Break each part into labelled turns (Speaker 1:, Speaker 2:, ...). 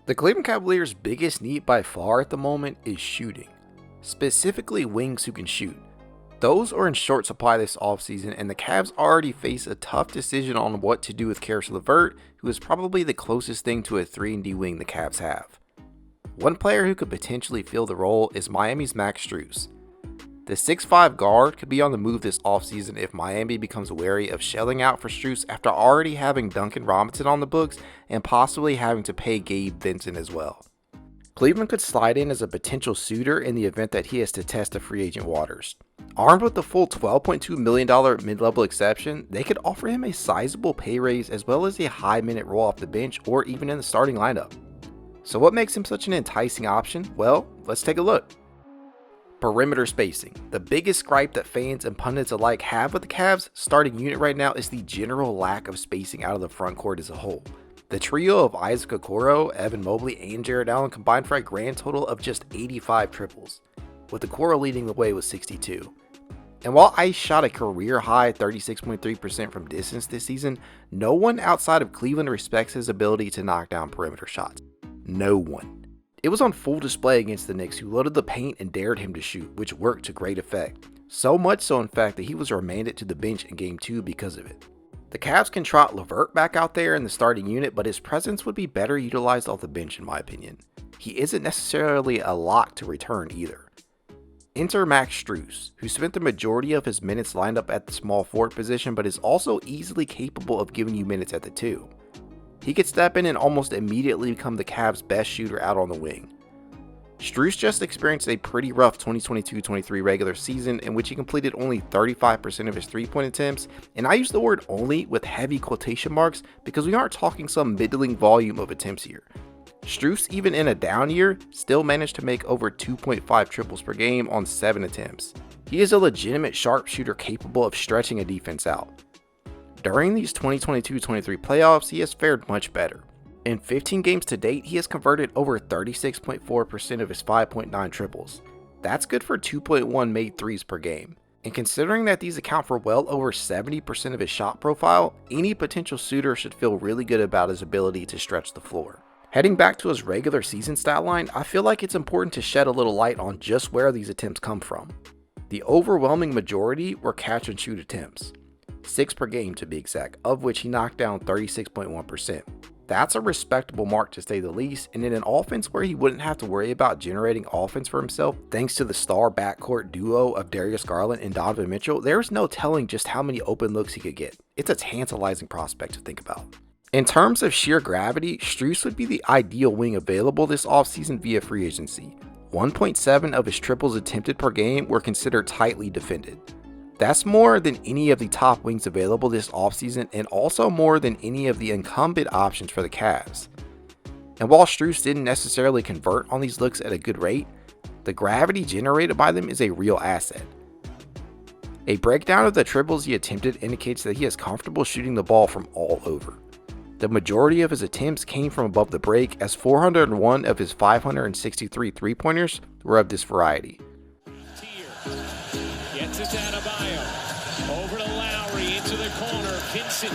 Speaker 1: The Cleveland Cavaliers' biggest need by far at the moment is shooting, specifically wings who can shoot. Those are in short supply this offseason, and the Cavs already face a tough decision on what to do with Caris LeVert, who is probably the closest thing to a 3-and-D wing the Cavs have. One player who could potentially fill the role is Miami's Max Strus. The 6'5 guard could be on the move this offseason if Miami becomes wary of shelling out for Strus after already having Duncan Robinson on the books and possibly having to pay Gabe Vincent as well. Cleveland could slide in as a potential suitor in the event that he has to test the free agent waters. Armed with the full $12.2 million mid-level exception, they could offer him a sizable pay raise as well as a high minute role off the bench or even in the starting lineup. So what makes him such an enticing option? Well, let's take a look. Perimeter spacing. The biggest gripe that fans and pundits alike have with the Cavs starting unit right now is the general lack of spacing out of the front court as a whole. The trio of Isaac Okoro, Evan Mobley, and Jared Allen combined for a grand total of just 85 triples, with Okoro leading the way with 62. And while Ice shot a career-high 36.3% from distance this season, no one outside of Cleveland respects his ability to knock down perimeter shots. No one. It was on full display against the Knicks, who loaded the paint and dared him to shoot, which worked to great effect. So much so, in fact, that he was remanded to the bench in Game 2 because of it. The Cavs can trot LeVert back out there in the starting unit, but his presence would be better utilized off the bench in my opinion. He isn't necessarily a lock to return either. Enter Max Strus, who spent the majority of his minutes lined up at the small forward position, but is also easily capable of giving you minutes at the 2. He could step in and almost immediately become the Cavs' best shooter out on the wing. Strus just experienced a pretty rough 2022-23 regular season in which he completed only 35% of his three-point attempts, and I use the word only with heavy quotation marks because we aren't talking some middling volume of attempts here. Strus, even in a down year, still managed to make over 2.5 triples per game on 7 attempts. He is a legitimate sharpshooter capable of stretching a defense out. During these 2022-23 playoffs, he has fared much better. In 15 games to date, he has converted over 36.4% of his 5.9 triples. That's good for 2.1 made threes per game. And considering that these account for well over 70% of his shot profile, any potential suitor should feel really good about his ability to stretch the floor. Heading back to his regular season stat line, I feel like it's important to shed a little light on just where these attempts come from. The overwhelming majority were catch and shoot attempts. 6 per game to be exact, of which he knocked down 36.1%. That's a respectable mark to say the least, and in an offense where he wouldn't have to worry about generating offense for himself thanks to the star backcourt duo of Darius Garland and Donovan Mitchell, there's no telling just how many open looks he could get. It's a tantalizing prospect to think about. In terms of sheer gravity, Strus would be the ideal wing available this offseason via free agency. 1.7 of his triples attempted per game were considered tightly defended. That's more than any of the top wings available this offseason and also more than any of the incumbent options for the Cavs. And while Strus didn't necessarily convert on these looks at a good rate, the gravity generated by them is a real asset. A breakdown of the triples he attempted indicates that he is comfortable shooting the ball from all over. The majority of his attempts came from above the break, as 401 of his 563 three-pointers were of this variety.
Speaker 2: Gets it to Adebayo. Over to Lowry, into the corner. Vincent,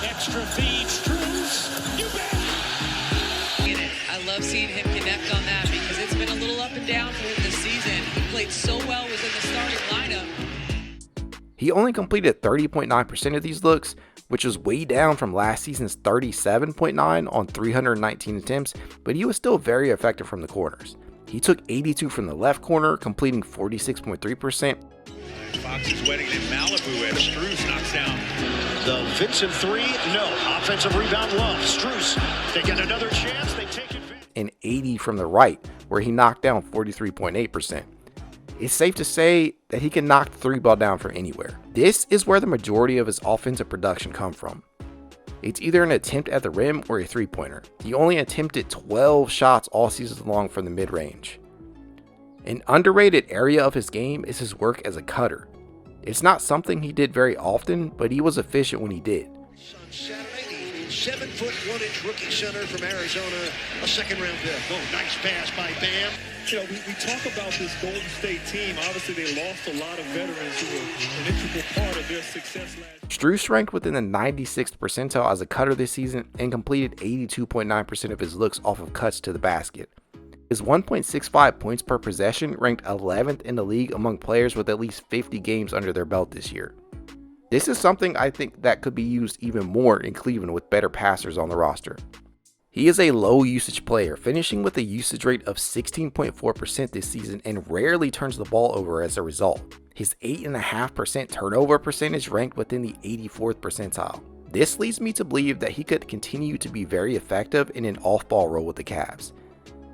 Speaker 2: extra feed. Strus, you bet!
Speaker 3: I love seeing him connect on that because it's been a little up and down for him this season. He played so well, was in the starting lineup.
Speaker 1: He only completed 30.9% of these looks, which was way down from last season's 37.9 on 319 attempts, but he was still very effective from the corners. He took 82 from the left corner, completing 46.3%.
Speaker 4: Fox is waiting in Malibu as Strus knocks down the Vincent three. No. Offensive rebound Love. Strus, they get another chance. They take it.
Speaker 1: And 80 from the right, where he knocked down 43.8%. It's safe to say that he can knock the three ball down from anywhere. This is where the majority of his offensive production come from. It's either an attempt at the rim or a three-pointer. He only attempted 12 shots all season long from the mid-range. An underrated area of his game is his work as a cutter. It's not something he did very often, but he was efficient when he did.
Speaker 5: On Saturday, the 7'1" rookie center from Arizona, a second-round pick.
Speaker 4: Oh, nice pass by Bam.
Speaker 6: We talk about this Golden State team. Obviously, they lost a lot of veterans who were an integral part of their success last year.
Speaker 1: Strus ranked within the 96th percentile as a cutter this season and completed 82.9% of his looks off of cuts to the basket. His 1.65 points per possession ranked 11th in the league among players with at least 50 games under their belt this year. This is something I think that could be used even more in Cleveland with better passers on the roster. He is a low usage player, finishing with a usage rate of 16.4% this season and rarely turns the ball over as a result. His 8.5% turnover percentage ranked within the 84th percentile. This leads me to believe that he could continue to be very effective in an off-ball role with the Cavs.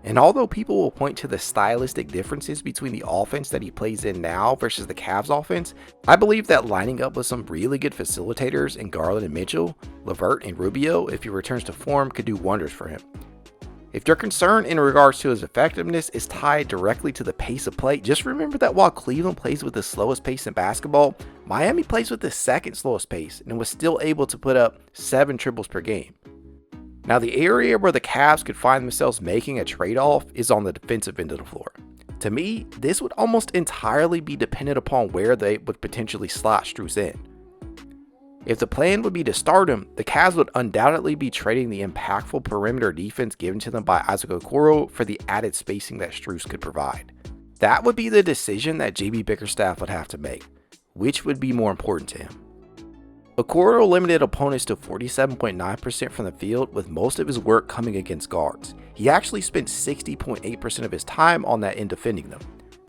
Speaker 1: And although people will point to the stylistic differences between the offense that he plays in now versus the Cavs offense, I believe that lining up with some really good facilitators in Garland and Mitchell, LeVert and Rubio if he returns to form could do wonders for him. If your concern in regards to his effectiveness is tied directly to the pace of play, just remember that while Cleveland plays with the slowest pace in basketball, Miami plays with the second slowest pace and was still able to put up 7 triples per game. Now, the area where the Cavs could find themselves making a trade-off is on the defensive end of the floor. To me, this would almost entirely be dependent upon where they would potentially slot Strus in. If the plan would be to start him, the Cavs would undoubtedly be trading the impactful perimeter defense given to them by Isaac Okoro for the added spacing that Strus could provide. That would be the decision that JB Bickerstaff would have to make, which would be more important to him. Okoro limited opponents to 47.9% from the field, with most of his work coming against guards. He actually spent 60.8% of his time on that end defending them.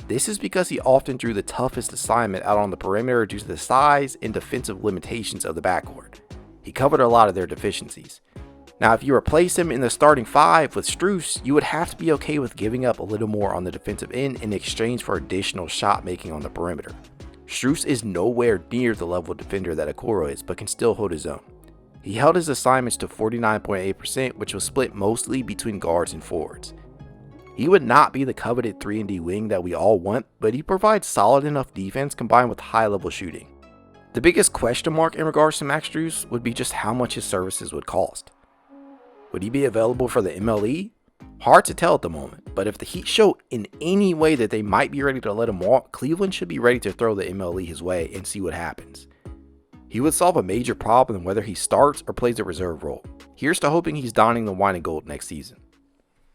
Speaker 1: This is because he often drew the toughest assignment out on the perimeter due to the size and defensive limitations of the backcourt. He covered a lot of their deficiencies. Now, if you replace him in the starting 5 with Strus, you would have to be okay with giving up a little more on the defensive end in exchange for additional shot making on the perimeter. Strus is nowhere near the level of defender that Okoro is, but can still hold his own. He held his assignments to 49.8%, which was split mostly between guards and forwards. He would not be the coveted 3-and-D wing that we all want, but he provides solid enough defense combined with high-level shooting. The biggest question mark in regards to Max Strus would be just how much his services would cost. Would he be available for the MLE? Hard to tell at the moment, but if the Heat show in any way that they might be ready to let him walk, Cleveland should be ready to throw the MLE his way and see what happens. He would solve a major problem whether he starts or plays a reserve role. Here's to hoping he's donning the wine and gold next season.